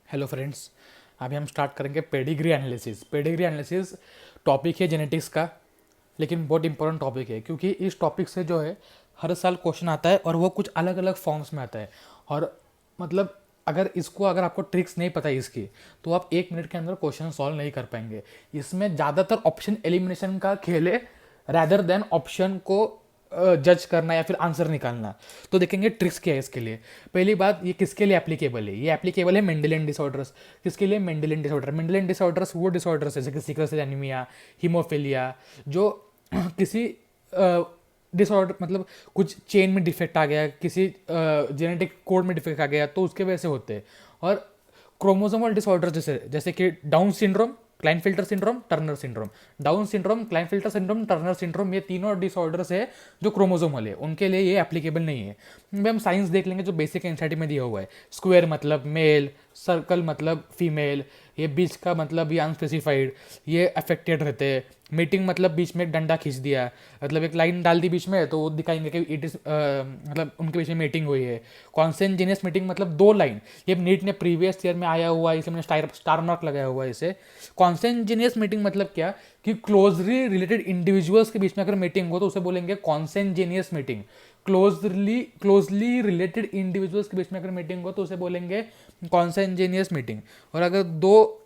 Hello friends. अभी हम start करेंगे pedigree analysis. Pedigree analysis topic है जेनेटिक्स का, लेकिन बहुत इंपॉर्टेंट टॉपिक है क्योंकि इस टॉपिक से जो है हर साल क्वेश्चन आता है और वो कुछ अलग अलग फॉर्म्स में आता है। और मतलब अगर आपको ट्रिक्स नहीं पता है इसकी, तो आप 1 मिनट के अंदर क्वेश्चन सॉल्व नहीं कर पाएंगे। इसमें ज़्यादातर ऑप्शन एलिमिनेशन का खेल है रैदर देन ऑप्शन को जज करना या फिर आंसर निकालना। तो देखेंगे ट्रिक्स क्या है इसके लिए। पहली बात, ये किसके लिए एप्लीकेबल है? ये एप्लीकेबल है मेंडेलियन डिसऑर्डर्स। किसके लिए? Mendelian disorder. मेंडेलियन डिसऑर्डर्स वो डिसऑर्डर्स है जैसे सिकल सेल एनीमिया, हीमोफीलिया, जो किसी डिसऑर्डर मतलब कुछ चेन में डिफेक्ट आ गया, किसी जेनेटिक कोड में डिफेक्ट आ गया, तो उसके वजह से होते हैं। और क्रोमोसोमल डिसऑर्डर जैसे जैसे कि Down syndrome, Klinefelter syndrome, Turner syndrome. Down syndrome, Klinefelter syndrome, Turner syndrome, ये तीनों डिसऑर्डर्स है जो क्रोमोसोमल है, उनके लिए ये एप्लीकेबल नहीं है। भाई हम साइंस देख लेंगे जो बेसिक एनसीईआरटी में दिया हुआ है। स्क्वायर मतलब मेल, सर्कल मतलब फीमेल, ये बीच का मतलब ये अनस्पेसिफाइड, ये अफेक्टेड रहते हैं। मीटिंग मतलब बीच में डंडा खींच दिया, मतलब एक लाइन डाल दी बीच में, तो वो दिखाएंगे कि इट इज मतलब उनके बीच में मीटिंग हुई है। कॉन्सेंजेनियस मीटिंग मतलब 2 लाइन, ये नीट ने प्रीवियस ईयर में आया हुआ है, इसे मैंने स्टार मार्क लगाया हुआ है इसे। कॉन्सेंजेनियस मीटिंग मतलब क्या कि क्लोजली रिलेटेड इंडिविजुअल्स के बीच में अगर मीटिंग हो तो उसे बोलेंगे कॉन्सेंजेनियस मीटिंग। क्लोजली रिलेटेड इंडिविजुअल्स के बीच में अगर मीटिंग हो तो उसे बोलेंगे कॉन्सेंजेनियस मीटिंग। और अगर दो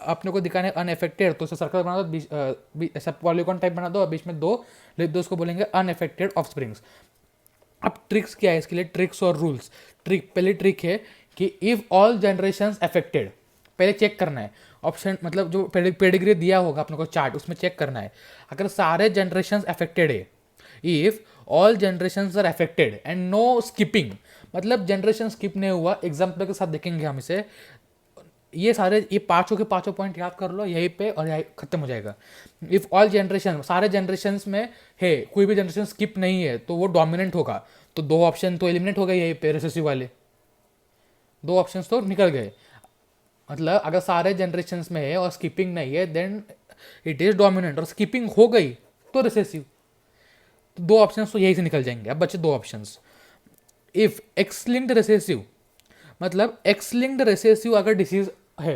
अपने को दिखाने अनएफेक्टेड तो उसे सर्कल बना दो, ऐसा पॉलीगॉन टाइप बना दो और बीच में दो लिख दो, उसको बोलेंगे अनएफेक्टेड ऑफस्प्रिंग्स। अब ट्रिक्स क्या है इसके लिए? ट्रिक्स और रूल्स। पहली ट्रिक है कि इफ ऑल जनरेशन अफेक्टेड, पहले चेक करना है ऑप्शन, मतलब जो पेडिग्री दिया होगा अपने को चार्ट, उसमें चेक करना है अगर सारे जनरेशन अफेक्टेड है। If all generation are affected and no skipping, मतलब जनरेशन स्किप नहीं हुआ। एग्जाम्पल के साथ देखेंगे हम इसे। ये पांचों के पांचों पॉइंट याद कर लो यहीं पे और यहीं खत्म हो जाएगा। इफ ऑल जनरेशन, सारे जनरेशन में है, कोई भी जनरेशन स्किप नहीं है, तो वो डोमिनेंट होगा। तो 2 ऑप्शन तो एलिमिनेट हो गए यहीं पे, रिसेसिव वाले 2 ऑप्शंस तो निकल गए। मतलब अगर सारे जनरेशन में है और स्किपिंग नहीं है देन इट इज डोमिनेंट, और स्किपिंग हो गई तो रिसेसिव। तो 2 ऑप्शंस तो यही से निकल जाएंगे। अब बचे 2 options. If X linked recessive, मतलब एक्स लिंक्ड रिसेसिव अगर डिसीज है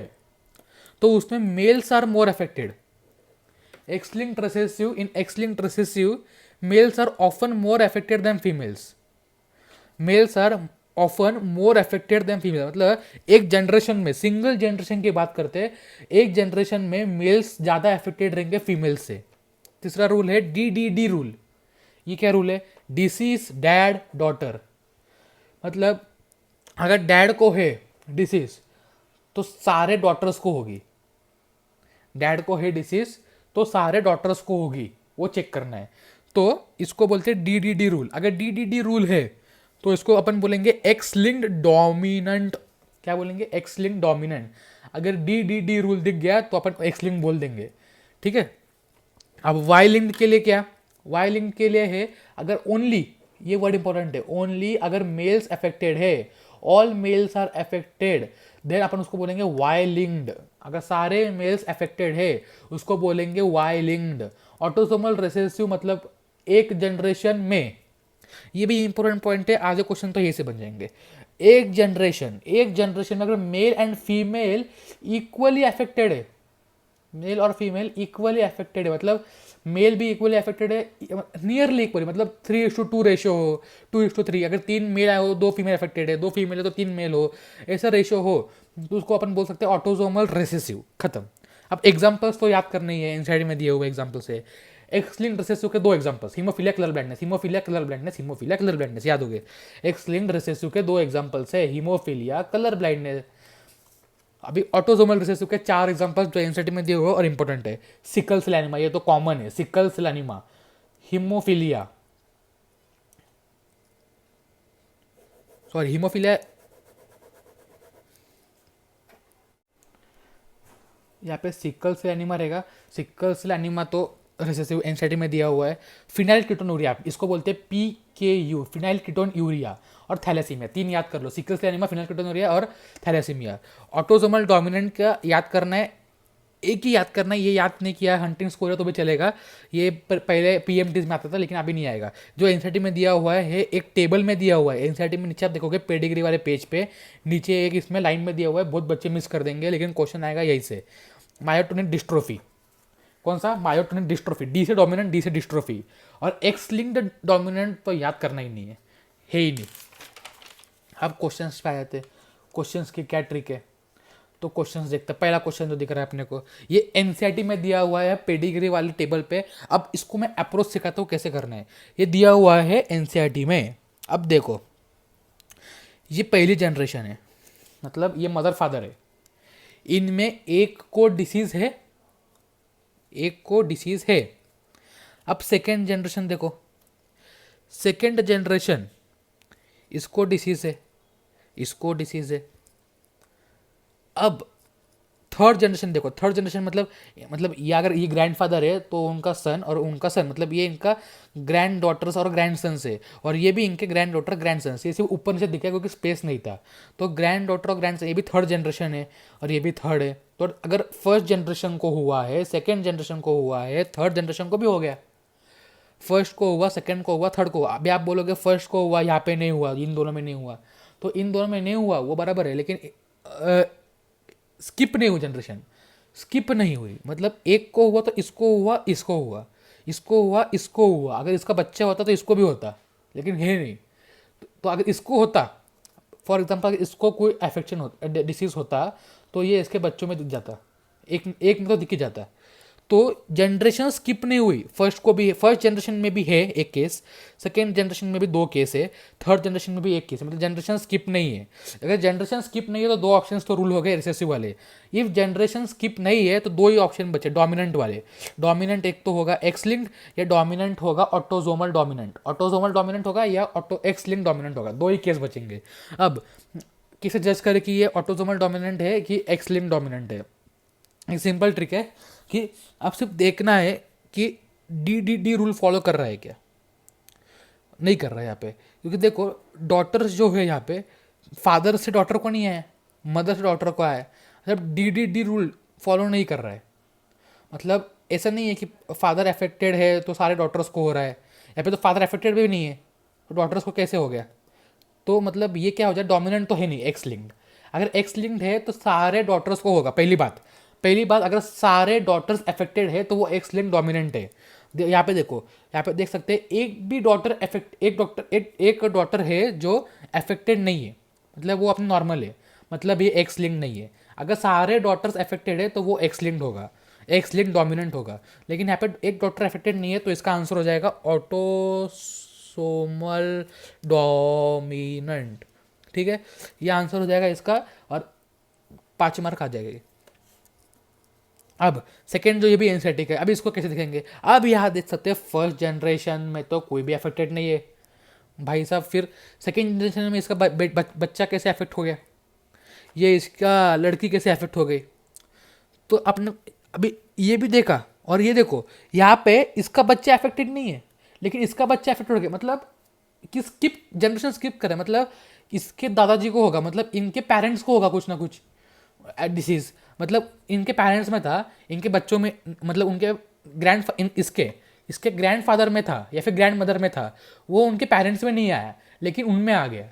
तो उसमें males are more affected. X-linked recessive, in X-linked recessive, males are often more affected than females. Males are often more affected than females. मतलब एक generation में, single generation की बात करते हैं, एक जनरेशन में मेल्स ज्यादा अफेक्टेड रहेंगे फीमेल्स से। तीसरा रूल है DDD रूल। ये क्या रूल है? Disease dad daughter. मतलब अगर डैड को है डिसीज तो सारे डॉटर्स को होगी। डैड को है डिसीज तो सारे डॉटर्स को होगी, वो चेक करना है। तो इसको बोलते हैं DDD रूल। अगर DDD रूल है तो इसको अपन बोलेंगे एक्स लिंक्ड डोमिनेंट। क्या बोलेंगे? X linked dominant. अगर DDD रूल दिख गया तो अपन एक्स लिंक बोल देंगे। ठीक है। अब वाई लिंक्ड के लिए क्या? वाई लिंक्ड के लिए है अगर ओनली, ये वर्ड इंपॉर्टेंट है, ओनली अगर मेल्स अफेक्टेड है, all males are affected, then अपन उसको बोलेंगे वाई लिंक्ड। अगर सारे मेल्स अफेक्टेड है उसको बोलेंगे वाई लिंक्ड। ऑटोसोमल रिसेसिव मतलब एक जनरेशन में, ये भी इंपॉर्टेंट पॉइंट है, आधे क्वेश्चन तो ये से बन जाएंगे। एक जनरेशन में अगर mail and female equally affected है, मेल और फीमेल इक्वली अफेक्टेड है, मतलब मेल भी इक्वली अफेक्टेड है, नियरली इक्वली, मतलब 3:2 रेशियो हो, 2:3। अगर 3 मेल हो 2 फीमेल अफेक्टेड है, 2 फीमेल है तो 3 मेल हो, ऐसा रेशियो हो तो उसको अपन बोल सकते हैं ऑटोसोमल रिसेसिव। खत्म। अब एग्जांपल्स तो याद करने ही है, इनसाइड में दिए हुए एग्जांपल से। एक्स लिंक्ड रिसेसिव के 2 examples, haemophilia colour blindness, haemophilia colour blindness, haemophilia colour blindness, याद हो गए। एक्स लिंक्ड रिसेसिव के 2 एग्जांपल्स है, हीमोफीलिया, कलर ब्लाइंडनेस। अभी ऑटोसोमल रिसेसिव के 4 एग्जांपल्स जो एनसीईआरटी में दिए हुए और इंपॉर्टेंट है। सिकल सेल एनीमा, ये तो कॉमन है, sickle cell anaemia, haemophilia, sorry haemophilia, यहाँ पे सिकल सेल एनीमा रहेगा। सिकल सेल एनीमा तो रिसेसिव एनसीईआरटी में दिया हुआ है। फिनाइल कीटोनूरिया, इसको बोलते हैं PKU, फिनाइल कीटोन यूरिया। और थैलेसीमिया, 3 याद कर लो, sickle cell anaemia, phenylketonuria और थैलेसीमिया। ऑटोसोमल डोमिनेंट का याद करना है, एक ही याद करना है, ये याद नहीं किया हंटिंग स्कोर है तो भी चलेगा। ये पहले पीएमटीज में आता था लेकिन अभी नहीं आएगा। जो एनसीईआरटी में दिया हुआ है एक टेबल में दिया हुआ है। एनसीईआरटी में नीचे आप देखोगे पेडिग्री वाले पेज पे नीचे एक इसमें लाइन में दिया हुआ है, बहुत बच्चे मिस कर देंगे लेकिन क्वेश्चन आएगा यही से, मायोटोनिक डिस्ट्रोफी। कौन सा? मायोटोनिक डिस्ट्रोफी, डी से डोमिनेंट, डी से डिस्ट्रोफी। और एक्स लिंक्ड डोमिनेंट तो याद करना ही नहीं है ही नहीं। अब क्वेश्चंस पे आ जाते हैं, क्वेश्चंस की क्या ट्रिक है। तो क्वेश्चंस देखते हैं। पहला क्वेश्चन जो दिख रहा है अपने को, ये एनसीईआरटी में दिया हुआ है पेडिग्री वाली टेबल पे। अब इसको मैं अप्रोच सिखाता हूँ कैसे करना है। ये दिया हुआ है एनसीईआरटी में। अब देखो, ये पहली जनरेशन है, मतलब ये मदर फादर है। इनमें एक को डिसीज है, एक को डिसीज है। अब सेकेंड जनरेशन देखो, सेकेंड जनरेशन, इसको डिसीज है, इसको डिसीज है। अब थर्ड जनरेशन देखो, थर्ड जनरेशन मतलब ये अगर ये ग्रैंडफादर है तो उनका सन और उनका सन, मतलब ये इनका ग्रैंड डॉटर्स और ग्रैंड सन्स है, और ये भी इनके ग्रैंड डॉटर ग्रैंड सन्स। ये सिर्फ ऊपर से दिखा क्योंकि स्पेस नहीं था। तो ग्रैंड डॉटर और ग्रैंड सन, ये भी थर्ड जनरेशन है और ये भी थर्ड है। तो अगर फर्स्ट जनरेशन को हुआ है, सेकेंड जनरेशन को हुआ है, थर्ड जनरेशन को भी हो गया। फर्स्ट को हुआ, सेकेंड को हुआ, थर्ड को हुआ। अभी आप बोलोगे फर्स्ट को हुआ, यहाँ पे नहीं हुआ, इन दोनों में नहीं हुआ। तो इन दोनों में नहीं हुआ वो बराबर है, लेकिन स्किप नहीं हुई जनरेशन, स्किप नहीं हुई। मतलब एक को हुआ तो इसको हुआ, इसको हुआ, इसको हुआ, इसको हुआ। अगर इसका बच्चा होता तो इसको भी होता, लेकिन है नहीं। तो अगर इसको होता, फॉर एग्जाम्पल अगर इसको कोई एफेक्शन होता, डिसीज होता, तो ये इसके बच्चों में दिख जाता, एक एक में तो दिख ही जाता। तो जनरेशन स्किप नहीं हुई। फर्स्ट को भी, फर्स्ट जनरेशन में भी है एक केस, सेकेंड जनरेशन में भी 2 केस है, थर्ड जनरेशन में भी 1 केस है। मतलब जनरेशन स्किप नहीं है। अगर जनरेशन स्किप नहीं है तो 2 ऑप्शंस तो रूल हो गए रिसेसिव वाले। इफ जनरेशन स्किप नहीं है तो 2 ही ऑप्शन बचे डोमिनेंट वाले। डोमिनेंट एक तो होगा एक्स लिंक्ड, या डोमिनेंट होगा ऑटोजोमल डोमिनेंट। ऑटोजोमल डोमिनेंट होगा या ऑटो एक्स लिंक्ड डोमिनेंट होगा, 2 ही केस बचेंगे। अब किसे जज करे कि ये ऑटोजोमल डोमिनेंट है कि एक्स लिंक्ड डोमिनेंट है। एक सिंपल ट्रिक है कि आप सिर्फ देखना है कि डी रूल फॉलो कर रहा है क्या, नहीं कर रहा है यहाँ पे। क्योंकि देखो डॉटर्स जो है यहाँ पे, फादर से डॉटर को नहीं है, मदर से डॉटर को है। मतलब डी रूल फॉलो नहीं कर रहा है। मतलब ऐसा नहीं है कि फादर अफेक्टेड है तो सारे डॉटर्स को हो रहा है। यहाँ पे तो फादर अफेक्टेड भी नहीं है तो डॉटर्स को कैसे हो गया। तो मतलब ये क्या हो जाए, डोमिनेंट तो है नहीं, एक्स लिंक्ड। अगर एक्स लिंक्ड है तो सारे डॉटर्स को होगा। पहली बात अगर सारे डॉटर्स अफेक्टेड है तो वो एक्स लिंक्ड डोमिनेंट है। यहाँ पे देखो, यहाँ पे देख सकते हैं एक भी डॉटर एक डॉटर है जो अफेक्टेड नहीं है, मतलब वो अपने नॉर्मल है, मतलब ये एक्स लिंक्ड नहीं है। अगर सारे डॉटर्स अफेक्टेड है तो वो एक्स लिंक्ड होगा, एक्स लिंक्ड डोमिनेंट होगा। लेकिन यहाँ पे एक डॉटर अफेक्टेड नहीं है तो इसका आंसर हो जाएगा ऑटोसोमल डोमिनेंट। ठीक है, ये आंसर हो जाएगा इसका, और 5 मार्क आ जाएगा। अब सेकेंड जो ये भी एनसीईआरटी है, अभी इसको कैसे दिखेंगे। अब यहाँ देख सकते हैं फर्स्ट जनरेशन में तो कोई भी अफेक्टेड नहीं है भाई साहब। फिर सेकेंड जनरेशन में इसका बच्चा कैसे अफेक्ट हो गया, ये इसका लड़की कैसे अफेक्ट हो गई। तो आपने अभी ये भी देखा, और ये देखो यहाँ पे इसका बच्चा अफेक्टेड नहीं है लेकिन इसका बच्चा अफेक्ट हो गया। मतलब कि स्किप, जनरेशन स्किप करे, मतलब इसके दादाजी को होगा, मतलब इनके पेरेंट्स को होगा कुछ ना कुछ डिसीज। मतलब इनके पेरेंट्स में था, इनके बच्चों में, मतलब उनके इसके ग्रैंडफादर में था या फिर ग्रैंड मदर में था, वो उनके पेरेंट्स में नहीं आया लेकिन उनमें आ गया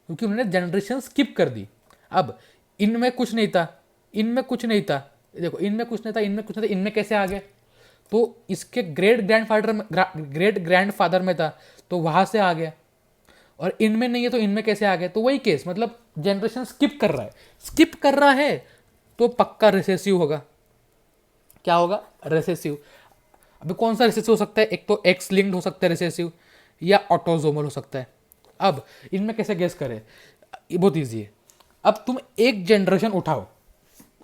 क्योंकि उन्होंने जनरेशन स्किप कर दी। अब इनमें कुछ नहीं था, इनमें कुछ नहीं था, देखो इनमें कुछ नहीं था, इनमें कुछ नहीं था, इनमें कैसे आ गया। तो इसके ग्रेट ग्रैंडफादर में था तो वहां से आ गया, और इनमें नहीं है तो इनमें कैसे आ गया। तो वही केस, मतलब जनरेशन स्किप कर रहा है, स्किप कर रहा है तो पक्का रिसेसिव होगा। क्या होगा, रिसेसिव। अभी कौन सा रिसेसिव हो सकता है, एक तो एक्स लिंक्ड हो सकता है रिसेसिव, या ऑटोजोमल हो सकता है। अब इनमें कैसे गेस करें, ये बहुत ईजी है। अब तुम एक जनरेशन उठाओ,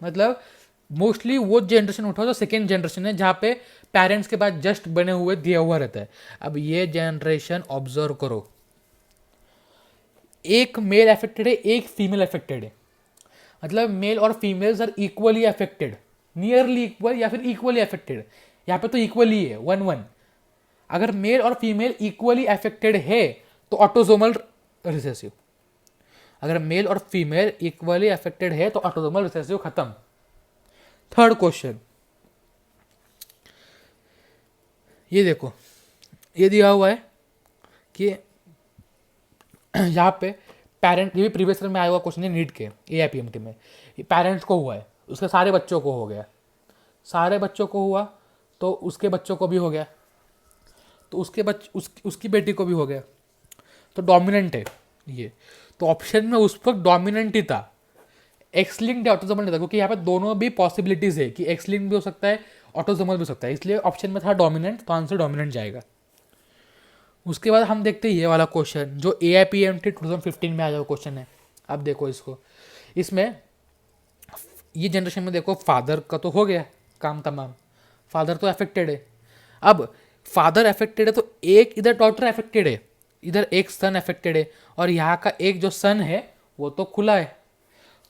मतलब मोस्टली वो जनरेशन उठाओ जो सेकेंड जनरेशन है, जहाँ पे पेरेंट्स के बाद जस्ट बने हुए दिया हुआ रहता है। अब ये जनरेशन ऑब्जर्व करो, एक मेल अफेक्टेड है, एक फीमेल अफेक्टेड है। मतलब मेल और females are equally affected, nearly equal या फिर इक्वली अफेक्टेड। यहाँ पे तो इक्वली है 1-1। अगर मेल और फीमेल इक्वली अफेक्टेड है तो ऑटोजोमल रिसेसिव। अगर मेल और फीमेल इक्वली अफेक्टेड है तो ऑटोजोमल रिसेसिव खत्म। थर्ड क्वेश्चन, ये देखो, ये दिया हुआ है कि यहाँ पे पेरेंट, ये भी प्रीवियस ईयर में आया हुआ क्वेश्चन है नीट के AIPMT में, पेरेंट्स को हुआ है, उसके सारे बच्चों को हो गया, सारे बच्चों को हुआ तो उसके बच्चों को भी हो गया, तो उसकी बेटी को भी हो गया, तो डोमिनेंट है ये। तो ऑप्शन में उस वक्त डोमिनेंट ही था, एक्स लिंक्ड या ऑटोसोमल नहीं था, क्योंकि यहाँ पे दोनों भी पॉसिबिलिटीज है कि एक्स लिंक्ड भी हो सकता है, ऑटोसोमल भी हो सकता है, इसलिए ऑप्शन में था डोमिनेंट, तो आंसर डोमिनेंट जाएगा। उसके बाद हम देखते हैं ये वाला क्वेश्चन जो AIPMT 2015 में आया हुआ क्वेश्चन है। अब देखो इसको, इसमें ये जनरेशन में देखो फादर का तो हो गया काम तमाम, फादर तो अफेक्टेड है। अब फादर अफेक्टेड है तो एक इधर डॉटर अफेक्टेड है, इधर एक सन अफेक्टेड है, और यहाँ का एक जो सन है वो तो खुला है।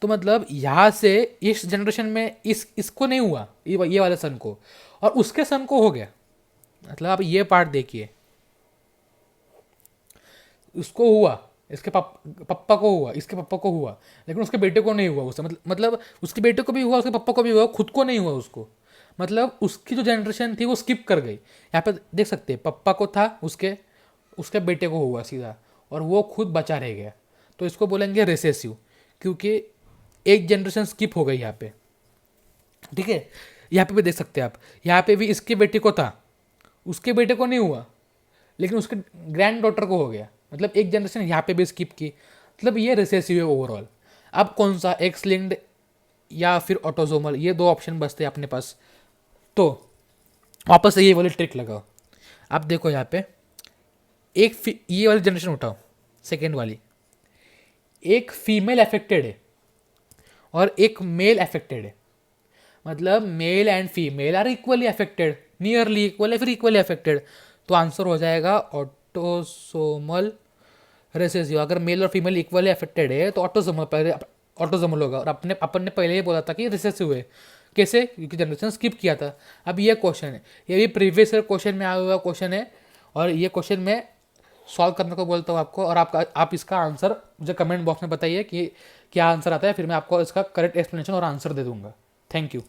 तो मतलब यहाँ से इस जनरेशन में इसको नहीं हुआ, ये वाले सन को, और उसके सन को हो गया। मतलब आप ये पार्ट देखिए, उसको हुआ, इसके पप्पा को हुआ, इसके पापा को हुआ, लेकिन उसके बेटे को नहीं हुआ उससे, मतलब उसके बेटे को भी हुआ, उसके पापा को भी हुआ, खुद को नहीं हुआ उसको। मतलब उसकी जो जनरेशन थी वो स्किप कर गई। यहाँ पे देख सकते हैं पप्पा को था, उसके उसके बेटे को हुआ सीधा, और वो खुद बचा रह गया। तो इसको बोलेंगे रिसेसिव, क्योंकि एक जनरेशन स्किप हो गई यहाँ पे। ठीक है, यहाँ पे भी देख सकते हैं आप, यहाँ पे भी इसके बेटे को था, उसके बेटे को नहीं हुआ, लेकिन उसके ग्रैंड डॉटर को हो गया। मतलब एक जनरेशन यहाँ पे भी स्किप की, मतलब ये रिसेसिव है ओवरऑल। अब कौन सा, एक्स लिंक्ड या फिर ऑटोसोमल, ये दो ऑप्शन बचते हैं अपने पास। तो वापस से ये वाली ट्रिक लगाओ। अब देखो यहाँ पे ये वाली जनरेशन उठाओ, सेकेंड वाली, एक फीमेल अफेक्टेड है और एक मेल अफेक्टेड है। मतलब male and female are equally affected, nearly equal या फिर इक्वली अफेक्टेड। तो आंसर हो जाएगा ऑटोसोमल रिसेसिव। अगर मेल और फीमेल इक्वली अफेक्टेड है तो ऑटोसोमल पहले ऑटोसोमल होगा, और अपन ने पहले ही बोला था कि रिसेसिव है। कैसे? क्योंकि जनरेशन स्किप किया था। अब ये क्वेश्चन है, ये भी प्रीवियस ईयर क्वेश्चन में आया हुआ क्वेश्चन है, और ये क्वेश्चन मैं सॉल्व करने को बोलता हूँ आपको, और आप इसका आंसर मुझे कमेंट बॉक्स में बताइए कि क्या आंसर आता है, फिर मैं आपको इसका करेक्ट एक्सप्लेनेशन और आंसर दे दूंगा। Thank you.